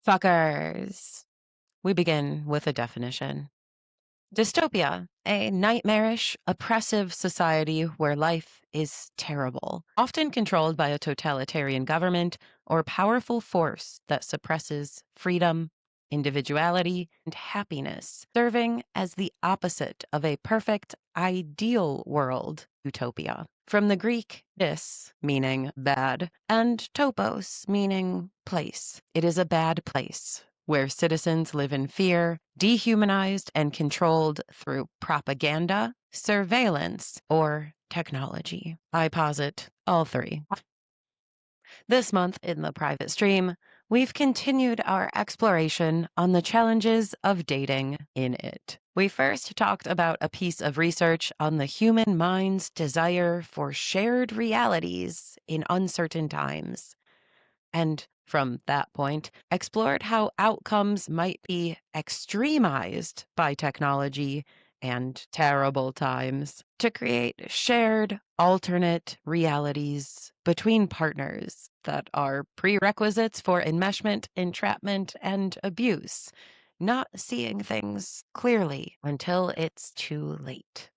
Fuckers. We begin with a definition. Dystopia, a nightmarish, oppressive society where life is terrible, often controlled by a totalitarian government or powerful force that suppresses freedom, individuality, and happiness, serving as the opposite of a perfect, ideal world, utopia. From the Greek dys, meaning bad, and topos, meaning place. It is a bad place where citizens live in fear, dehumanized and controlled through propaganda, surveillance, or technology. I posit all three. This month in the private stream, we've continued our exploration on the challenges of dating in it. We first talked about a piece of research on the human mind's desire for shared realities in uncertain times. And from that point, explored how outcomes might be extremized by technology and terrible times to create shared, alternate realities between partners that are prerequisites for enmeshment, entrapment, and abuse, not seeing things clearly until it's too late.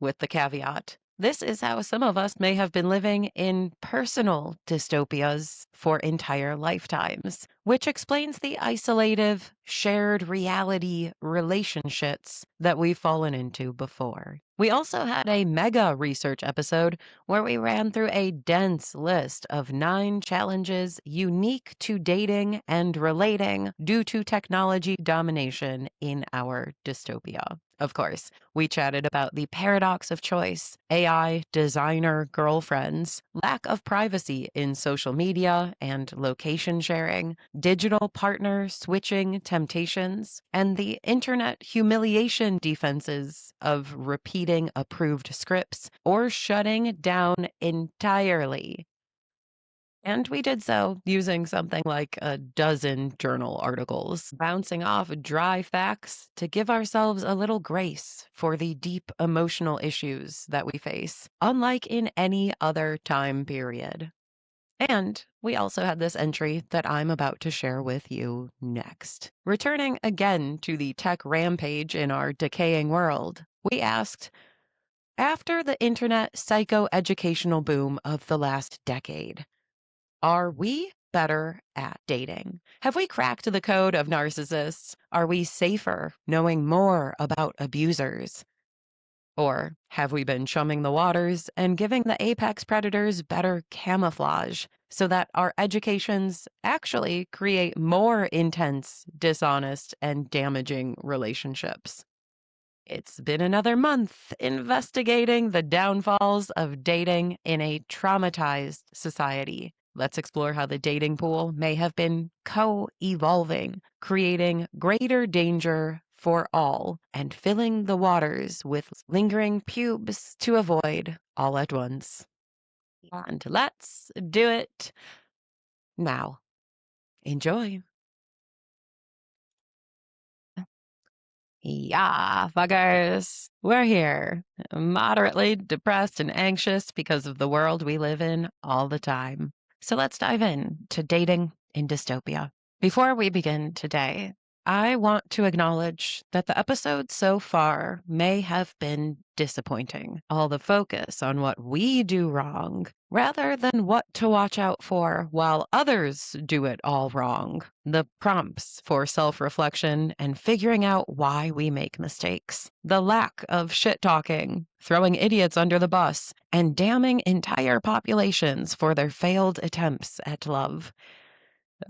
With the caveat, this is how some of us may have been living in personal dystopias for entire lifetimes, which explains the isolative, shared reality relationships that we've fallen into before. We also had a mega research episode where we ran through a dense list of 9 challenges unique to dating and relating due to technology domination in our dystopia. Of course, we chatted about the paradox of choice, AI designer girlfriends, lack of privacy in social media and location sharing, digital partner switching temptations, and the internet humiliation defenses of repeating approved scripts or shutting down entirely. And we did so using something like a dozen journal articles, bouncing off dry facts to give ourselves a little grace for the deep emotional issues that we face, unlike in any other time period. And we also had this entry that I'm about to share with you next. Returning again to the tech rampage in our decaying world, we asked, after the internet psychoeducational boom of the last decade, are we better at dating? Have we cracked the code of narcissists? Are we safer knowing more about abusers? Or have we been chumming the waters and giving the apex predators better camouflage so that our educations actually create more intense, dishonest, and damaging relationships? It's been another month investigating the downfalls of dating in a traumatized society. Let's explore how the dating pool may have been co-evolving, creating greater danger for all and filling the waters with lingering pubes to avoid all at once. And let's do it now. Enjoy. Yeah, fuckers. We're here, moderately depressed and anxious because of the world we live in all the time. So let's dive in to dating in dystopia. Before we begin today, I want to acknowledge that the episode so far may have been disappointing. All the focus on what we do wrong rather than what to watch out for while others do it all wrong. The prompts for self-reflection and figuring out why we make mistakes. The lack of shit-talking, throwing idiots under the bus, and damning entire populations for their failed attempts at love.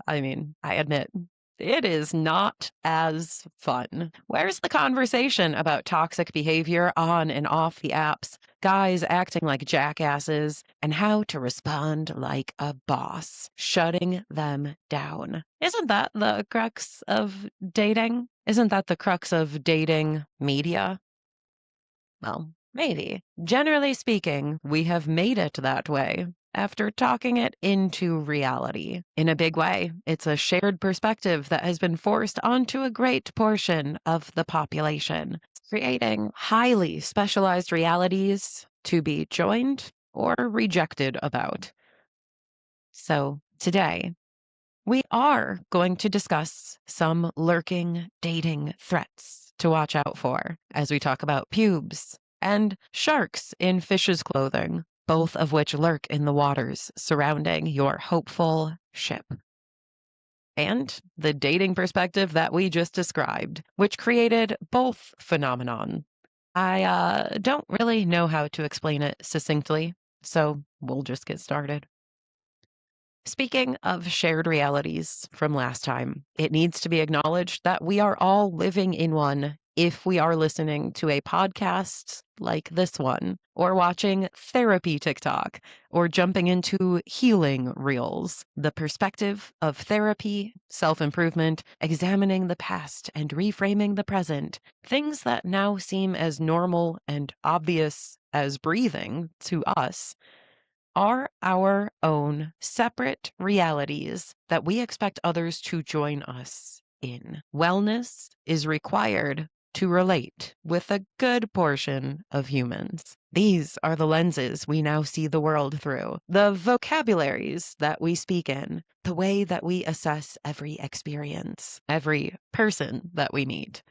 I mean, I admit, it is not as fun. Where's the conversation about toxic behavior on and off the apps, guys acting like jackasses, and how to respond like a boss, shutting them down? Isn't that the crux of dating? Isn't that the crux of dating media? Well, maybe. Generally speaking, we have made it that way after talking it into reality. In a big way, it's a shared perspective that has been forced onto a great portion of the population, creating highly specialized realities to be joined or rejected about. So today, We are going to discuss some lurking dating threats to watch out for as we talk about pubes and sharks in fish's clothing, both of which lurk in the waters surrounding your hopeful ship. And the dating perspective that we just described, which created both phenomenon. I don't really know how to explain it succinctly, so we'll just get started. Speaking of shared realities from last time, it needs to be acknowledged that we are all living in one if we are listening to a podcast like this one, or watching therapy TikTok, or jumping into healing reels. The perspective of therapy, self improvement, examining the past, and reframing the present, things that now seem as normal and obvious as breathing to us are our own separate realities that we expect others to join us in. Wellness is required to relate with a good portion of humans. These are the lenses we now see the world through, the vocabularies that we speak in, the way that we assess every experience, every person that we meet.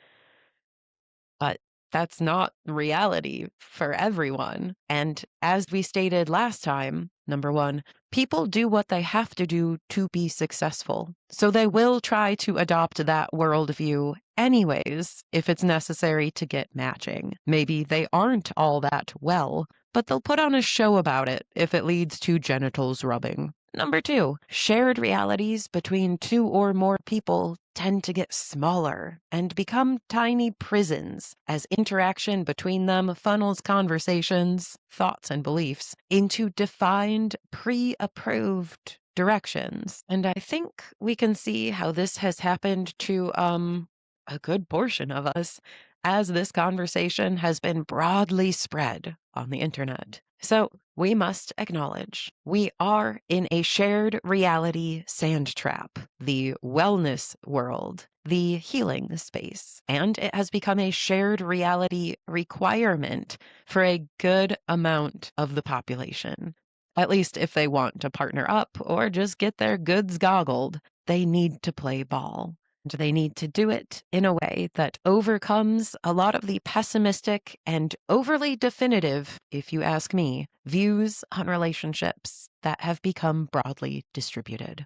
But that's not reality for everyone. And as we stated last time, number one, people do what they have to do to be successful. So they will try to adopt that worldview anyways if it's necessary to get matching. Maybe they aren't all that well, but they'll put on a show about it if it leads to genitals rubbing. Number two, shared realities between two or more people tend to get smaller and become tiny prisons as interaction between them funnels conversations, thoughts, and beliefs into defined, pre-approved directions. And I think we can see how this has happened to a good portion of us as this conversation has been broadly spread on the internet. So we must acknowledge we are in a shared reality sand trap, the wellness world, the healing space, and it has become a shared reality requirement for a good amount of the population. At least if they want to partner up or just get their goods goggled, they need to play ball. They need to do it in a way that overcomes a lot of the pessimistic and overly definitive, if you ask me, views on relationships that have become broadly distributed.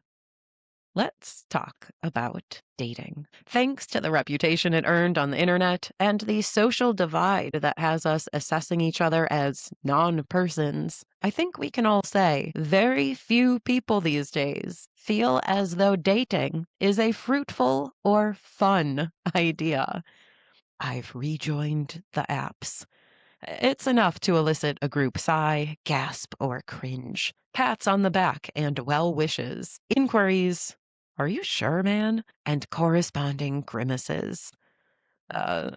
Let's talk about dating. Thanks to the reputation it earned on the internet and the social divide that has us assessing each other as non-persons, I think we can all say very few people these days feel as though dating is a fruitful or fun idea. I've rejoined the apps. It's enough to elicit a group sigh, gasp, or cringe. Pats on the back and well wishes. Inquiries, "Are you sure, man?" And corresponding grimaces.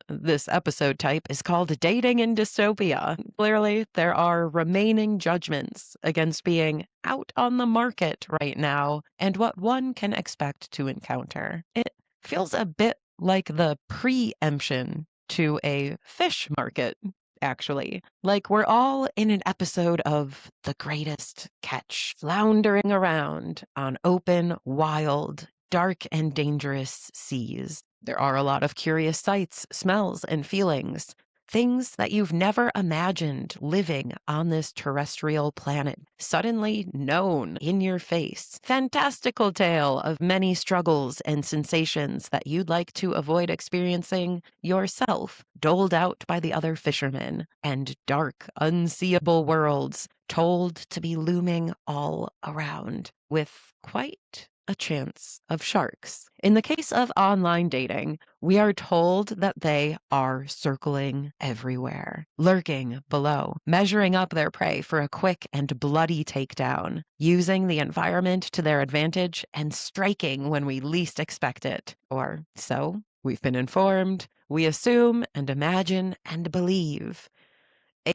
This episode type is called Dating in Dystopia. Clearly, there are remaining judgments against being out on the market right now and what one can expect to encounter. It feels a bit like the preemption to a fish market, actually. Like we're all in an episode of The Greatest Catch, floundering around on open, wild, dark, and dangerous seas. There are a lot of curious sights, smells, and feelings. Things that you've never imagined living on this terrestrial planet, suddenly known in your face. Fantastical tale of many struggles and sensations that you'd like to avoid experiencing yourself, doled out by the other fishermen, and dark, unseeable worlds told to be looming all around, with quite a chance of sharks. In the case of online dating, we are told that they are circling everywhere, lurking below, measuring up their prey for a quick and bloody takedown, using the environment to their advantage and striking when we least expect it. Or so we've been informed, we assume and imagine and believe.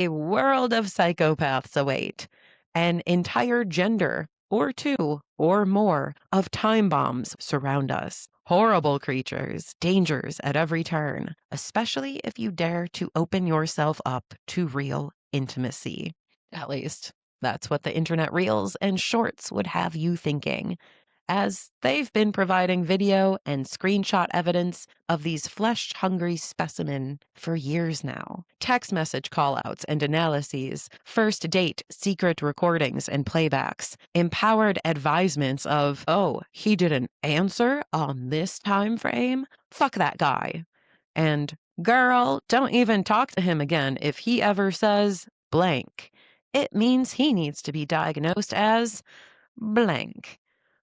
A world of psychopaths await, an entire gender or two or more of time bombs surround us. Horrible creatures, dangers at every turn, especially if you dare to open yourself up to real intimacy. At least, that's what the internet reels and shorts would have you thinking. as they've been providing video and screenshot evidence of these flesh-hungry specimen for years now. Text message callouts and analyses, first date secret recordings and playbacks, empowered advisements of, oh, he didn't answer on this time frame? Fuck that guy. And girl, don't even talk to him again if he ever says blank. It means he needs to be diagnosed as blank,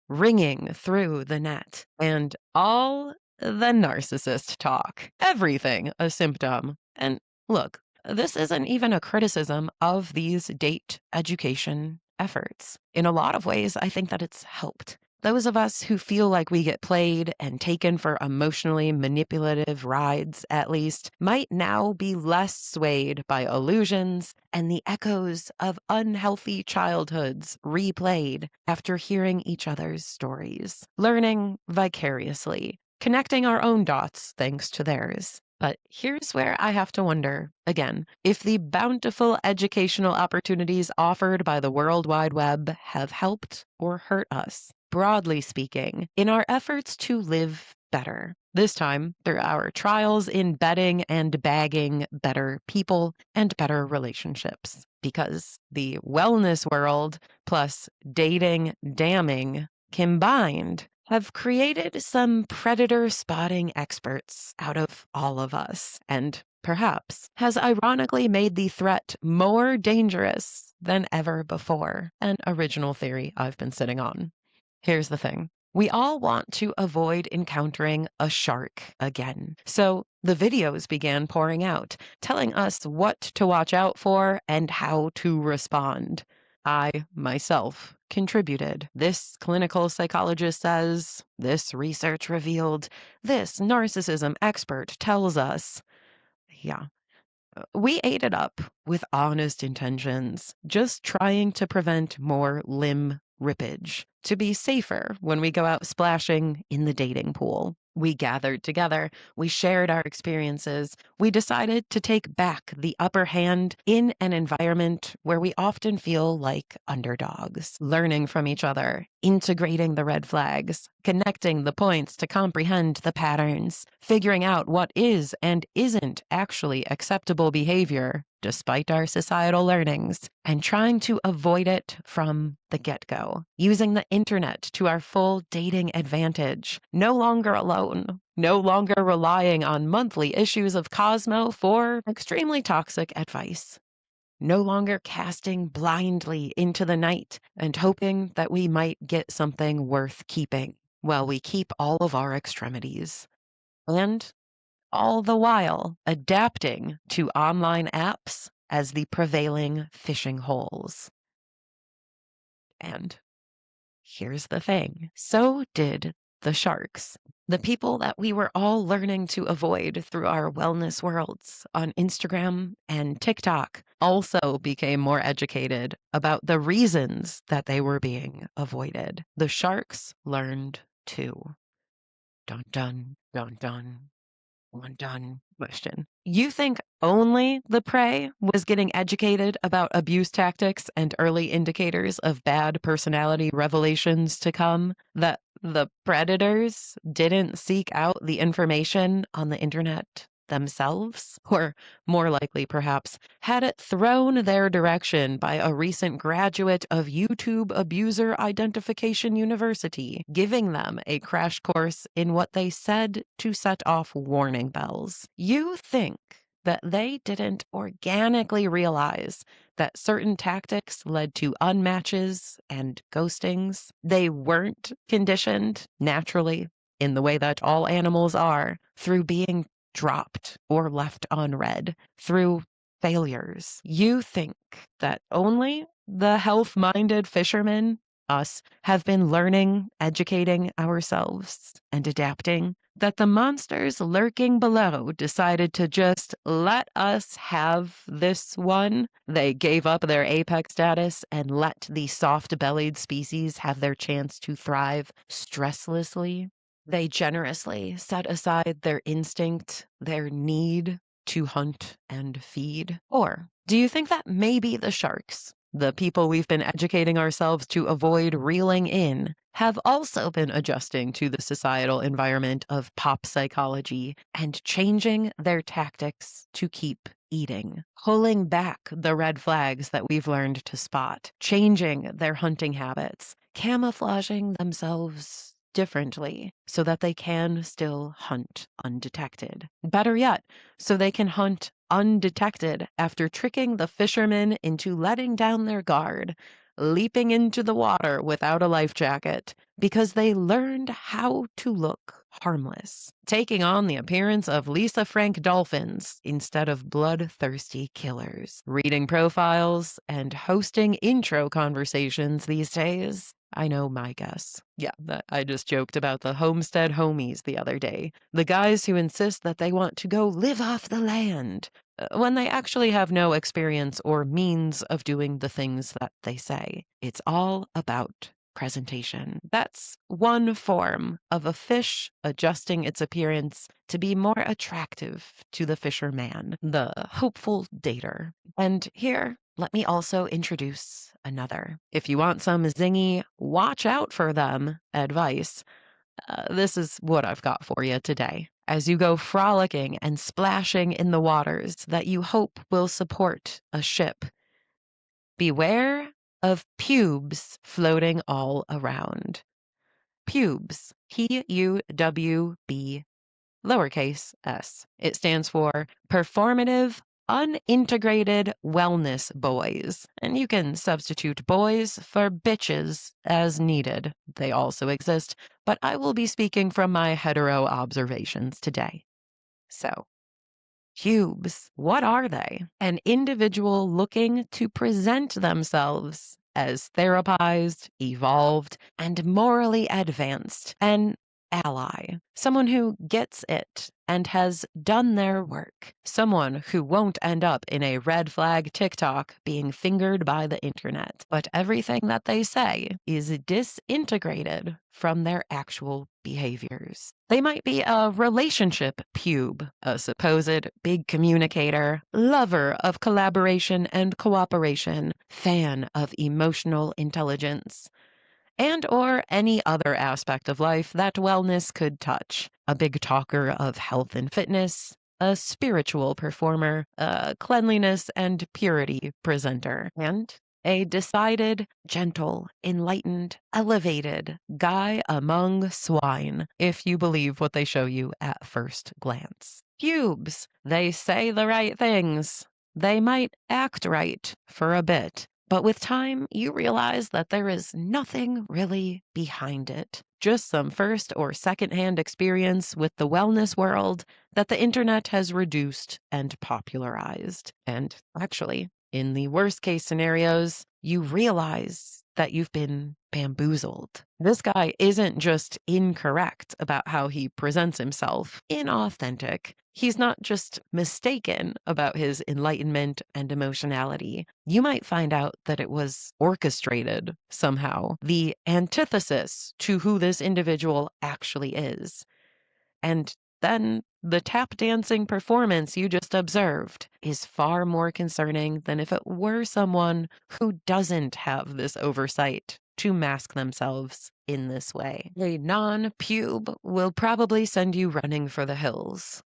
ringing through the net. And all the narcissist talk. Everything a symptom. And look, this isn't even a criticism of these date education efforts. In a lot of ways, I think that it's helped. Those of us who feel like we get played and taken for emotionally manipulative rides, at least, might now be less swayed by illusions and the echoes of unhealthy childhoods replayed after hearing each other's stories, learning vicariously, connecting our own dots thanks to theirs. But here's where I have to wonder, again, if the bountiful educational opportunities offered by the World Wide Web have helped or hurt us, broadly speaking, in our efforts to live better. This time, through our trials in betting and bagging better people and better relationships. Because the wellness world plus dating damning combined have created some predator spotting experts out of all of us, and perhaps has ironically made the threat more dangerous than ever before. An original theory I've been sitting on. Here's the thing. We all want to avoid encountering a shark again. So the videos began pouring out, telling us what to watch out for and how to respond. I, myself, contributed. This clinical psychologist says, this research revealed, this narcissism expert tells us. Yeah. We ate it up with honest intentions, just trying to prevent more limb rippage, to be safer when we go out splashing in the dating pool. We gathered together, we shared our experiences, we decided to take back the upper hand in an environment where we often feel like underdogs, learning from each other, integrating the red flags, connecting the points to comprehend the patterns, figuring out what is and isn't actually acceptable behavior, despite our societal learnings, and trying to avoid it from the get-go, using the internet to our full dating advantage, no longer alone, no longer relying on monthly issues of Cosmo for extremely toxic advice, no longer casting blindly into the night and hoping that we might get something worth keeping while we keep all of our extremities. And all the while adapting to online apps as the prevailing fishing holes. And here's the thing. So did the sharks. The people that we were all learning to avoid through our wellness worlds on Instagram and TikTok also became more educated about the reasons that they were being avoided. The sharks learned too. Dun dun, dun dun. One done question. You think only the prey was getting educated about abuse tactics and early indicators of bad personality revelations to come? That the predators didn't seek out the information on the internet themselves? Or more likely, perhaps, had it thrown their direction by a recent graduate of YouTube Abuser Identification University, giving them a crash course in what they said to set off warning bells. You think that they didn't organically realize that certain tactics led to unmatches and ghostings? They weren't conditioned naturally in the way that all animals are through being dropped or left unread, through failures. You think that only the health-minded fishermen, us, have been learning, educating ourselves, and adapting? That the monsters lurking below decided to just let us have this one? They gave up their apex status and let the soft-bellied species have their chance to thrive stresslessly? They generously set aside their instinct, their need to hunt and feed? Or do you think that maybe the sharks, The people we've been educating ourselves to avoid reeling in have also been adjusting to the societal environment of pop psychology and changing their tactics to keep eating, pulling back the red flags that we've learned to spot, changing their hunting habits, camouflaging themselves differently so that they can still hunt undetected. Better yet, so they can hunt undetected after tricking the fishermen into letting down their guard, leaping into the water without a life jacket, because they learned how to look harmless, taking on the appearance of Lisa Frank dolphins instead of bloodthirsty killers, reading profiles and hosting intro conversations these days. I know my guess. Yeah, I just joked about the homestead homies the other day. The guys who insist that they want to go live off the land when they actually have no experience or means of doing the things that they say. It's all about presentation. That's one form of a fish adjusting its appearance to be more attractive to the fisherman, the hopeful dater. And here, let me also introduce another. If you want some zingy, watch out for them advice, this is what I've got for you today. As you go frolicking and splashing in the waters that you hope will support a ship, beware of pubes floating all around. PUWBs, PUWB, lowercase s. It stands for Performative Unintegrated Wellness Boys, and you can substitute boys for bitches as needed. They also exist, but I will be speaking from my hetero observations today. So, PUWBs, what are they? An individual looking to present themselves as therapized, evolved, and morally advanced, an ally, someone who gets it and has done their work, someone who won't end up in a red flag TikTok being fingered by the internet, but everything that they say is disintegrated from their actual behaviors. They might be a relationship pube, a supposed big communicator, lover of collaboration and cooperation, fan of emotional intelligence, and or any other aspect of life that wellness could touch. A big talker of health and fitness, a spiritual performer, a cleanliness and purity presenter, and a decided, gentle, enlightened, elevated guy among swine, if you believe what they show you at first glance. Pubes, they say the right things. They might act right for a bit, but with time, you realize that there is nothing really behind it. Just some first or secondhand experience with the wellness world that the internet has reduced and popularized. And actually, in the worst case scenarios, you realize that you've been bamboozled. This guy isn't just incorrect about how he presents himself, inauthentic. He's not just mistaken about his enlightenment and emotionality. You might find out that it was orchestrated somehow, the antithesis to who this individual actually is. And then the tap dancing performance you just observed is far more concerning than if it were someone who doesn't have this oversight to mask themselves in this way. A non-pube will probably send you running for the hills.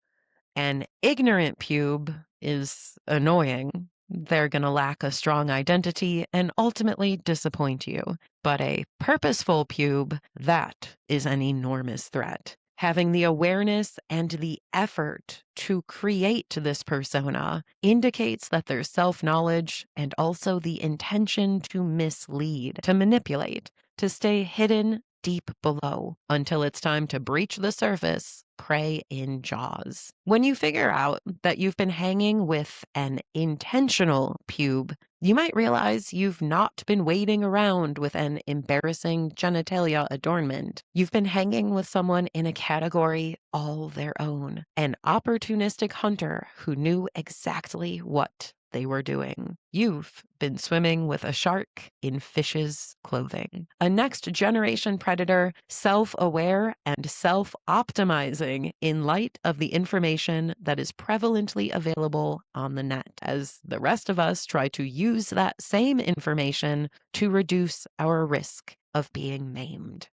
An ignorant pube is annoying. They're going to lack a strong identity and ultimately disappoint you. But a purposeful pube, that is an enormous threat. Having the awareness and the effort to create this persona indicates that there's self-knowledge and also the intention to mislead, to manipulate, to stay hidden deep below until it's time to breach the surface, prey in jaws. When you figure out that you've been hanging with an intentional pube, you might realize you've not been waiting around with an embarrassing genitalia adornment. You've been hanging with someone in a category all their own, an opportunistic hunter who knew exactly what they were doing. You've been swimming with a shark in fish's clothing. A next generation predator, self aware and self optimizing in light of the information that is prevalently available on the net, as the rest of us try to use that same information to reduce our risk of being maimed.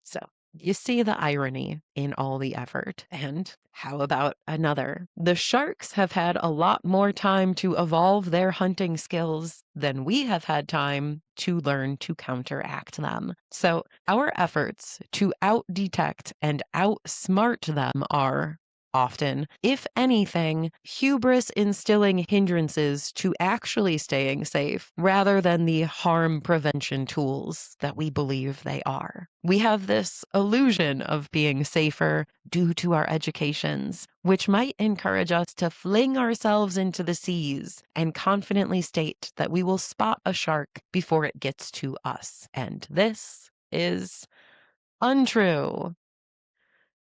So, you see the irony in all the effort. And how about another? The sharks have had a lot more time to evolve their hunting skills than we have had time to learn to counteract them. So, our efforts to out-detect and outsmart them are often, if anything, hubris instilling hindrances to actually staying safe rather than the harm prevention tools that we believe they are. We have this illusion of being safer due to our educations, which might encourage us to fling ourselves into the seas and confidently state that we will spot a shark before it gets to us. And this is untrue.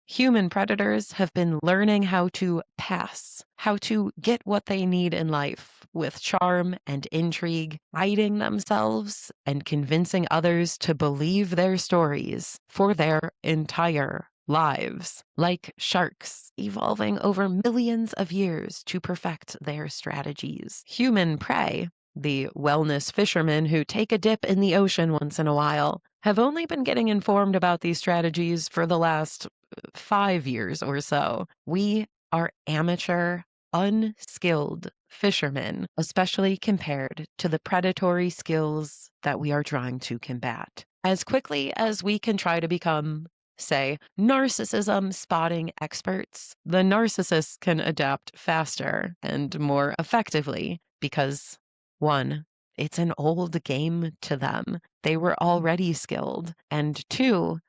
Human predators have been learning how to pass, how to get what they need in life with charm and intrigue, hiding themselves and convincing others to believe their stories for their entire lives, like sharks evolving over millions of years to perfect their strategies. Human prey, the wellness fishermen who take a dip in the ocean once in a while, have only been getting informed about these strategies for the last 5 years or so. We are amateur, unskilled fishermen, especially compared to the predatory skills that we are trying to combat. As quickly as we can try to become, say, narcissism spotting experts, the narcissists can adapt faster and more effectively because, one, it's an old game to them. They were already skilled. And two,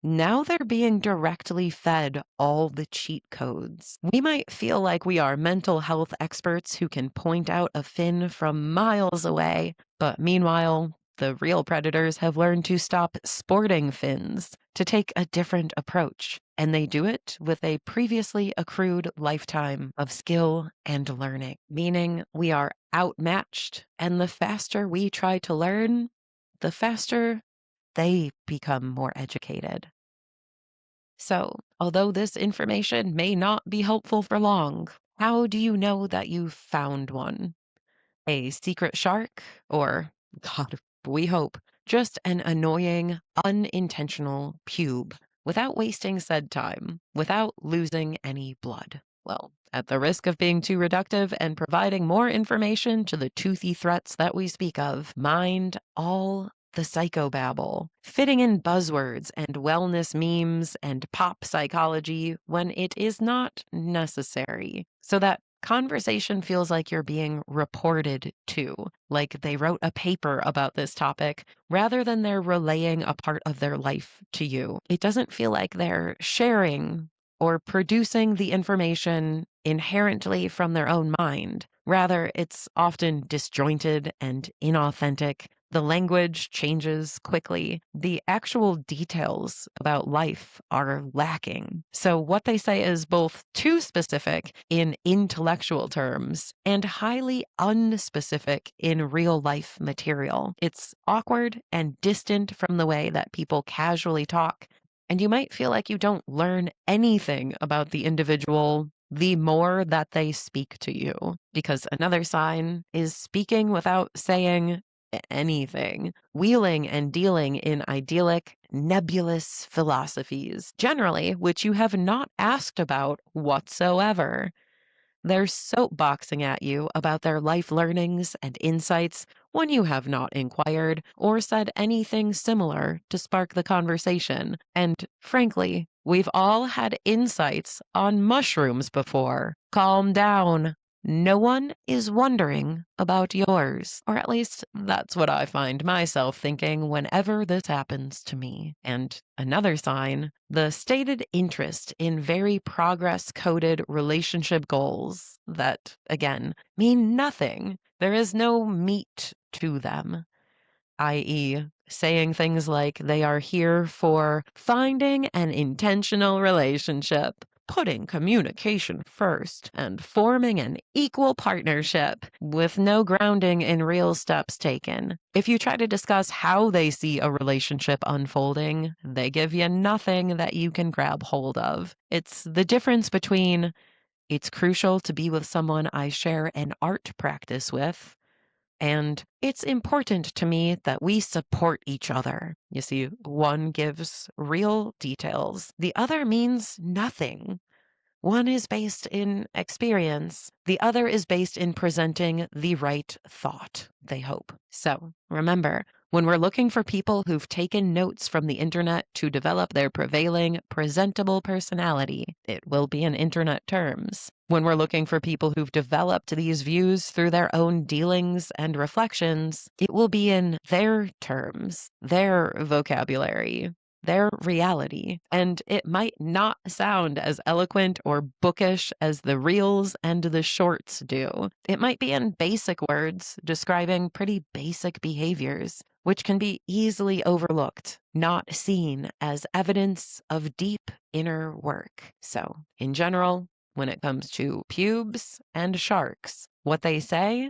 now they're being directly fed all the cheat codes. We might feel like we are mental health experts who can point out a fin from miles away, but meanwhile, the real predators have learned to stop sporting fins, to take a different approach, and they do it with a previously accrued lifetime of skill and learning, meaning we are outmatched, and the faster we try to learn, the faster they become more educated. So, although this information may not be helpful for long, how do you know that you've found one? A secret shark? Or, God, we hope, just an annoying, unintentional pube without wasting said time, without losing any blood? Well, at the risk of being too reductive and providing more information to the toothy threats that we speak of, mind all the psychobabble, fitting in buzzwords and wellness memes and pop psychology when it is not necessary, so that conversation feels like you're being reported to, like they wrote a paper about this topic rather than they're relaying a part of their life to you. It doesn't feel like they're sharing or producing the information inherently from their own mind. Rather, it's often disjointed and inauthentic. The language changes quickly. The actual details about life are lacking. So, what they say is both too specific in intellectual terms and highly unspecific in real life material. It's awkward and distant from the way that people casually talk. And you might feel like you don't learn anything about the individual the more that they speak to you. Because another sign is speaking without saying anything, wheeling and dealing in idyllic, nebulous philosophies, generally which you have not asked about whatsoever. They're soapboxing at you about their life learnings and insights when you have not inquired or said anything similar to spark the conversation. And frankly, we've all had insights on mushrooms before. Calm down. No one is wondering about yours. Or at least that's what I find myself thinking whenever this happens to me. And another sign, the stated interest in very progress-coded relationship goals that, again, mean nothing. There is no meat to them, i.e., saying things like they are here for finding an intentional relationship. putting communication first and forming an equal partnership with no grounding in real steps taken. If you try to discuss how they see a relationship unfolding, they give you nothing that you can grab hold of. It's the difference between "it's crucial to be with someone I share an art practice with" and "it's important to me that we support each other." You see, one gives real details, the other means nothing. One is based in experience, the other is based in presenting the right thought, they hope. So remember, when we're looking for people who've taken notes from the internet to develop their prevailing, presentable personality, it will be in internet terms. When we're looking for people who've developed these views through their own dealings and reflections, it will be in their terms, their vocabulary, their reality, and it might not sound as eloquent or bookish as the reels and the shorts do. It might be in basic words describing pretty basic behaviors, which can be easily overlooked, not seen as evidence of deep inner work. So, in general, when it comes to pubes and sharks, what they say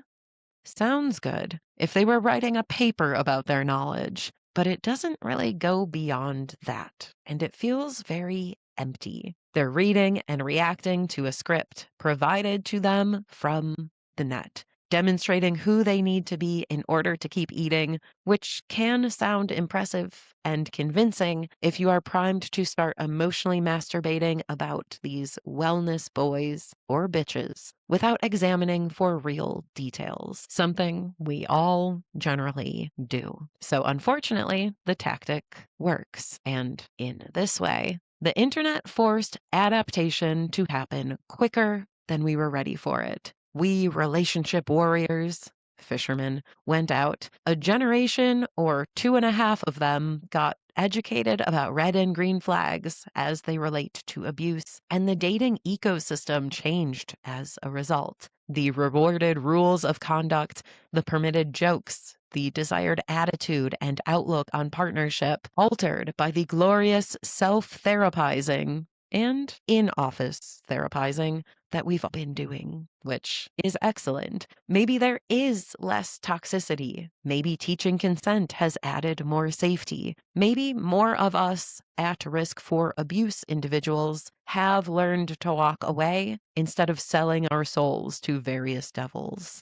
sounds good if they were writing a paper about their knowledge, but it doesn't really go beyond that, and it feels very empty. They're reading and reacting to a script provided to them from the net, demonstrating who they need to be in order to keep eating, which can sound impressive and convincing if you are primed to start emotionally masturbating about these wellness boys or bitches without examining for real details, something we all generally do. So unfortunately, the tactic works. And in this way, the internet forced adaptation to happen quicker than we were ready for it. We relationship warriors, fishermen, went out. A generation or two and a half of them got educated about red and green flags as they relate to abuse, and the dating ecosystem changed as a result. The rewarded rules of conduct, the permitted jokes, the desired attitude and outlook on partnership altered by the glorious self-therapizing and in-office therapizing that we've been doing, which is excellent. Maybe there is less toxicity. Maybe teaching consent has added more safety. Maybe more of us at risk for abuse individuals have learned to walk away instead of selling our souls to various devils.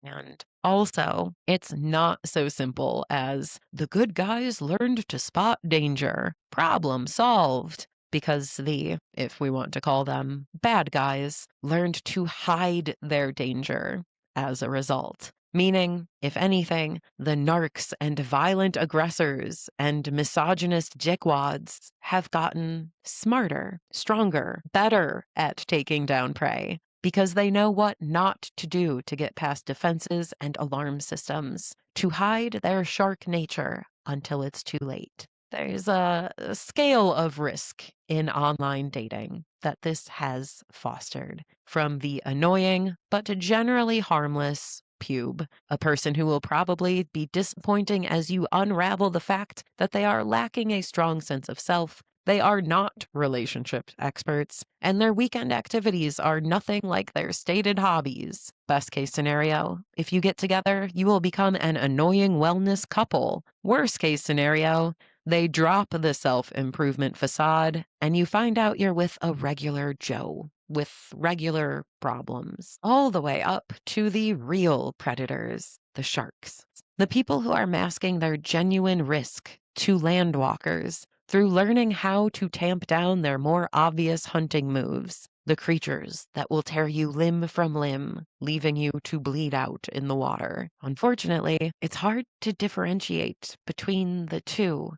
And also, it's not so simple as the good guys learned to spot danger. Problem solved. Because the, if we want to call them, bad guys learned to hide their danger as a result. Meaning, if anything, the narcs and violent aggressors and misogynist jickwads have gotten smarter, stronger, better at taking down prey because they know what not to do to get past defenses and alarm systems, to hide their shark nature until it's too late. There's a scale of risk in online dating that this has fostered, from the annoying but generally harmless pube, a person who will probably be disappointing as you unravel the fact that they are lacking a strong sense of self. They are not relationship experts, and their weekend activities are nothing like their stated hobbies. Best case scenario, if you get together, you will become an annoying wellness couple. Worst case scenario, they drop the self-improvement facade, and you find out you're with a regular Joe with regular problems, all the way up to the real predators, the sharks. The people who are masking their genuine risk to landwalkers through learning how to tamp down their more obvious hunting moves. The creatures that will tear you limb from limb, leaving you to bleed out in the water. Unfortunately, it's hard to differentiate between the two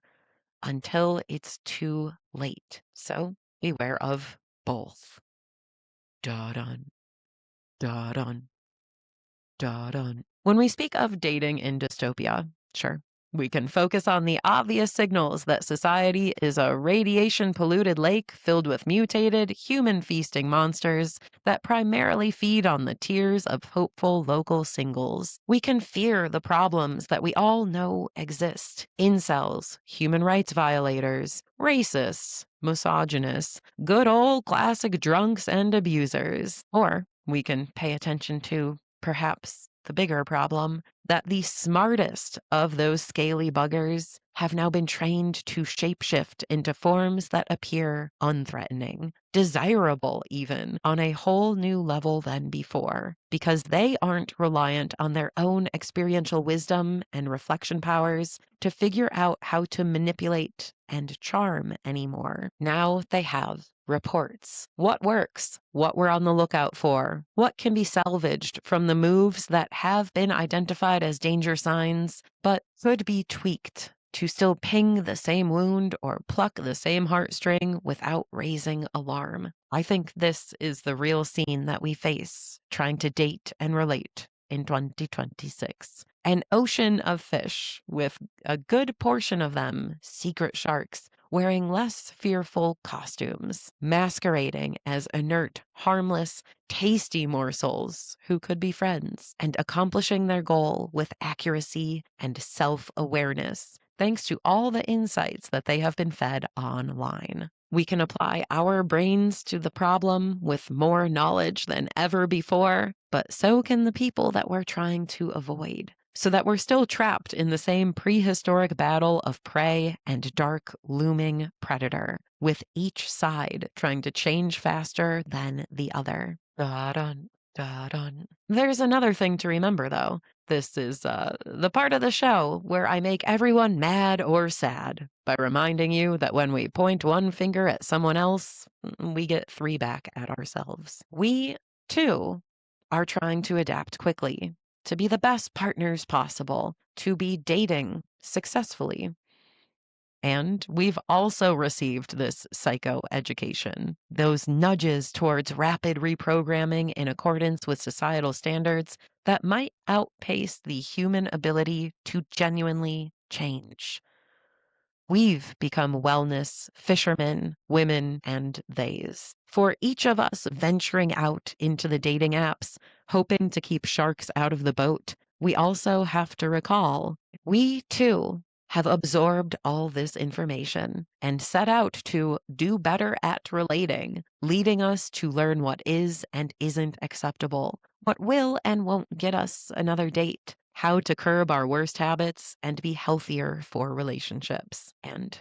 until it's too late. So beware of both. Da-dun, da-dun, da-dun. When we speak of dating in dystopia, sure, We can focus on the obvious signals that society is a radiation polluted lake filled with mutated, human feasting monsters that primarily feed on the tears of hopeful local singles. We can fear the problems that we all know exist: incels, human rights violators, racists, misogynists, good old classic drunks and abusers. Or we can pay attention to, perhaps, the bigger problem, that the smartest of those scaly buggers have now been trained to shapeshift into forms that appear unthreatening, desirable even, on a whole new level than before, because they aren't reliant on their own experiential wisdom and reflection powers to figure out how to manipulate and charm anymore. Now they have reports. What works? What we're on the lookout for? What can be salvaged from the moves that have been identified as danger signs, but could be tweaked to still ping the same wound or pluck the same heartstring without raising alarm? I think this is the real scene that we face trying to date and relate in 2026. An ocean of fish, with a good portion of them secret sharks, wearing less fearful costumes, masquerading as inert, harmless, tasty morsels who could be friends, and accomplishing their goal with accuracy and self-awareness, thanks to all the insights that they have been fed online. We can apply our brains to the problem with more knowledge than ever before, but so can the people that we're trying to avoid, so that we're still trapped in the same prehistoric battle of prey and dark looming predator, with each side trying to change faster than the other. Da-dun, da-dun. There's another thing to remember, though. This is the part of the show where I make everyone mad or sad by reminding you that when we point one finger at someone else, we get three back at ourselves. We, too, are trying to adapt quickly, to be the best partners possible, to be dating successfully. And we've also received this psychoeducation, those nudges towards rapid reprogramming in accordance with societal standards that might outpace the human ability to genuinely change. We've become wellness fishermen, women, and theys. For each of us venturing out into the dating apps, hoping to keep sharks out of the boat, we also have to recall we too have absorbed all this information and set out to do better at relating, leading us to learn what is and isn't acceptable, what will and won't get us another date, how to curb our worst habits and be healthier for relationships. And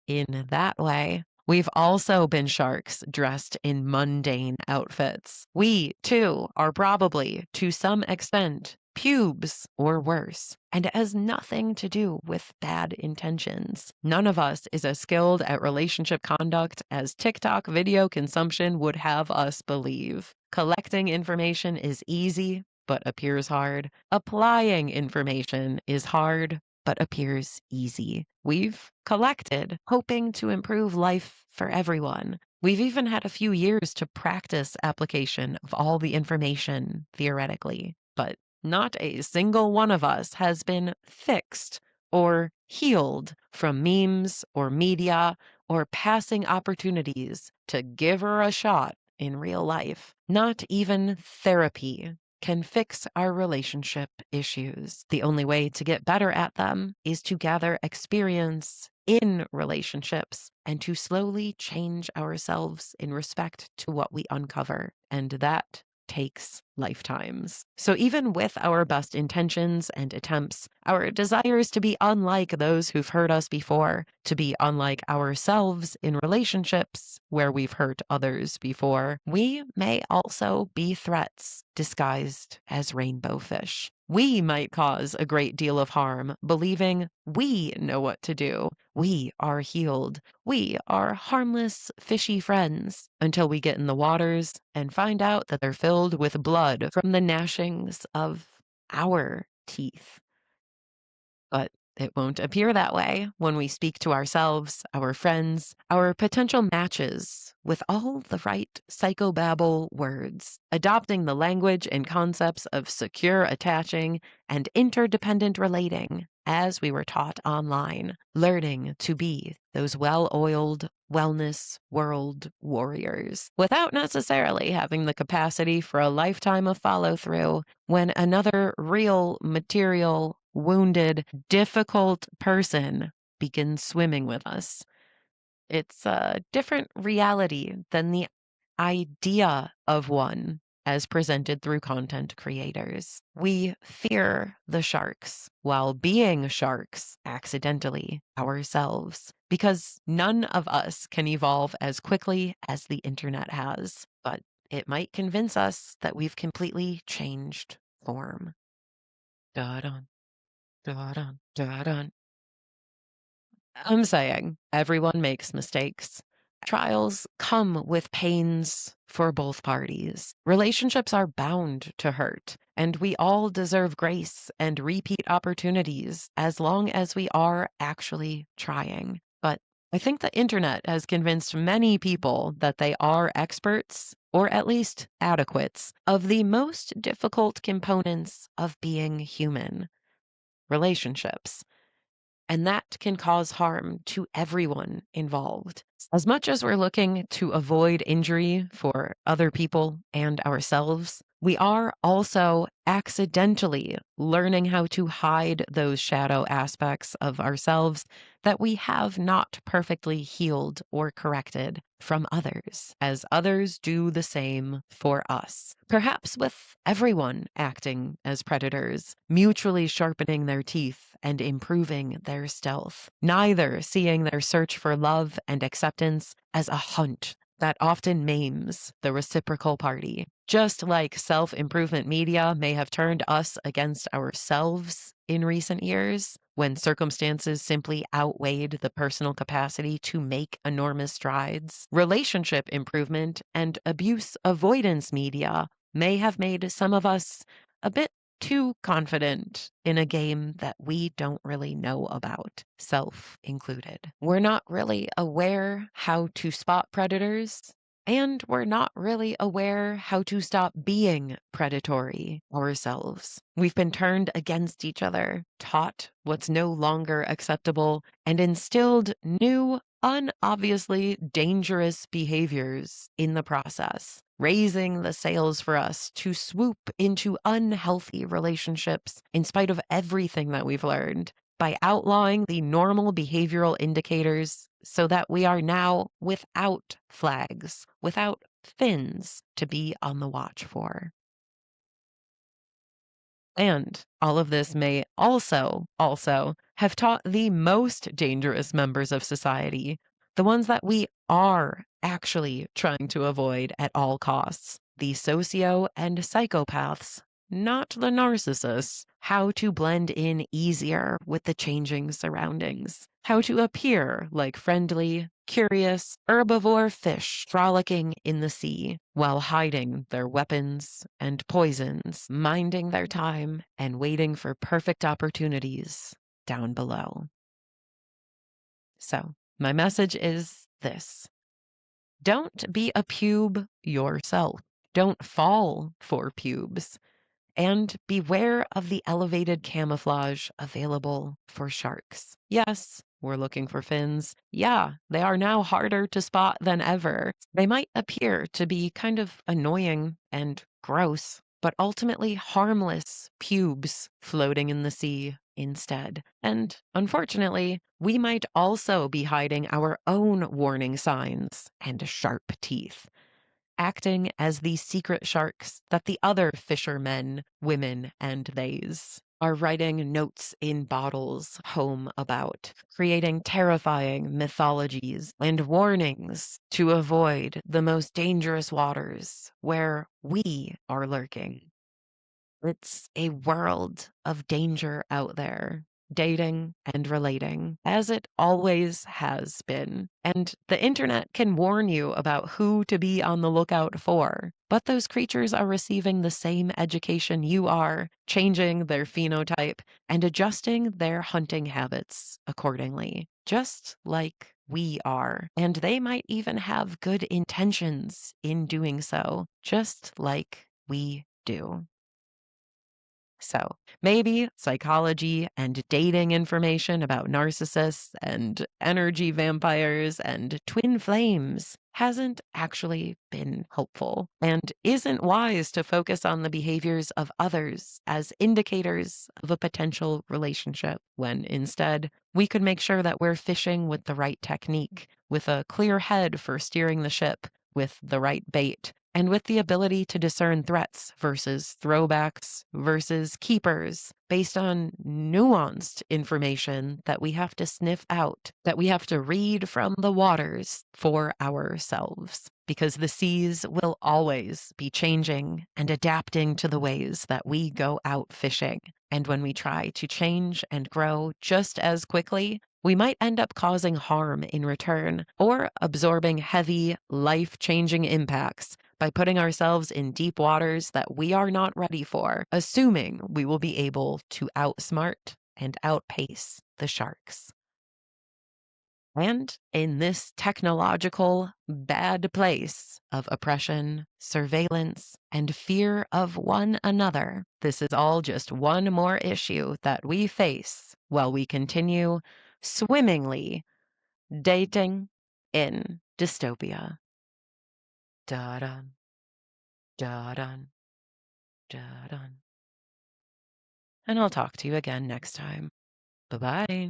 in that way, we've also been sharks dressed in mundane outfits. We, too, are probably, to some extent, pubes or worse, and it has nothing to do with bad intentions. None of us is as skilled at relationship conduct as TikTok video consumption would have us believe. Collecting information is easy, but appears hard. Applying information is hard, but appears easy. We've collected, hoping to improve life for everyone. We've even had a few years to practice application of all the information, theoretically, but not a single one of us has been fixed or healed from memes or media or passing opportunities to give her a shot in real life. Not even therapy can fix our relationship issues. The only way to get better at them is to gather experience in relationships and to slowly change ourselves in respect to what we uncover. And that takes lifetimes. So even with our best intentions and attempts, our desires to be unlike those who've hurt us before, to be unlike ourselves in relationships where we've hurt others before, we may also be threats disguised as rainbow fish. We might cause a great deal of harm, believing we know what to do. We are healed. We are harmless, fishy friends until we get in the waters and find out that they're filled with blood from the gnashings of our teeth. But it won't appear that way when we speak to ourselves, our friends, our potential matches with all the right psychobabble words, adopting the language and concepts of secure attaching and interdependent relating. as we were taught online, learning to be those well oiled wellness world warriors without necessarily having the capacity for a lifetime of follow through when another real, material, wounded, difficult person begins swimming with us. It's a different reality than the idea of one as presented through content creators. We fear the sharks while being sharks accidentally ourselves because none of us can evolve as quickly as the internet has. But it might convince us that we've completely changed form. Da-dun, da-dun, da-dun. I'm saying everyone makes mistakes. Trials come with pains for both parties. Relationships are bound to hurt, and we all deserve grace and repeat opportunities as long as we are actually trying. But I think the internet has convinced many people that they are experts, or at least adequates, of the most difficult components of being human: relationships. And that can cause harm to everyone involved. As much as we're looking to avoid injury for other people and ourselves, we are also accidentally learning how to hide those shadow aspects of ourselves that we have not perfectly healed or corrected from others, as others do the same for us. Perhaps with everyone acting as predators, mutually sharpening their teeth and improving their stealth, neither seeing their search for love and acceptance as a hunt that often maims the reciprocal party. Just like self improvement media may have turned us against ourselves in recent years, when circumstances simply outweighed the personal capacity to make enormous strides, relationship improvement and abuse avoidance media may have made some of us a bit too confident in a game that we don't really know about, self included. We're not really aware how to spot predators, and we're not really aware how to stop being predatory ourselves. We've been turned against each other, taught what's no longer acceptable, and instilled new, unobviously dangerous behaviors in the process, raising the sails for us to swoop into unhealthy relationships in spite of everything that we've learned, by outlawing the normal behavioral indicators so that we are now without flags, without fins to be on the watch for. And all of this may also have taught the most dangerous members of society, the ones that we are actually trying to avoid at all costs, the socio and psychopaths, not the narcissists, how to blend in easier with the changing surroundings, how to appear like friendly, curious, herbivore fish frolicking in the sea while hiding their weapons and poisons, minding their time and waiting for perfect opportunities down below. So, my message is this: don't be a pube yourself. Don't fall for pubes. And beware of the elevated camouflage available for sharks. Yes, we're looking for fins. Yeah, they are now harder to spot than ever. They might appear to be kind of annoying and gross, but ultimately harmless pubes floating in the sea instead. And unfortunately, we might also be hiding our own warning signs and sharp teeth, acting as the secret sharks that the other fishermen, women, and theys are writing notes in bottles home about, creating terrifying mythologies and warnings to avoid the most dangerous waters where we are lurking. It's a world of danger out there, dating and relating, as it always has been. And the internet can warn you about who to be on the lookout for. But those creatures are receiving the same education you are, changing their phenotype and adjusting their hunting habits accordingly, just like we are. And they might even have good intentions in doing so, just like we do. So maybe psychology and dating information about narcissists and energy vampires and twin flames hasn't actually been helpful and isn't wise to focus on the behaviors of others as indicators of a potential relationship, when instead we could make sure that we're fishing with the right technique, with a clear head for steering the ship, with the right bait, and with the ability to discern threats versus throwbacks versus keepers based on nuanced information that we have to sniff out, that we have to read from the waters for ourselves. Because the seas will always be changing and adapting to the ways that we go out fishing. And when we try to change and grow just as quickly, we might end up causing harm in return or absorbing heavy, life changing impacts by putting ourselves in deep waters that we are not ready for, assuming we will be able to outsmart and outpace the sharks. And in this technological bad place of oppression, surveillance, and fear of one another, this is all just one more issue that we face while we continue swimmingly dating in dystopia. Da-dun, da-dun, da-dun. And I'll talk to you again next time. Bye-bye.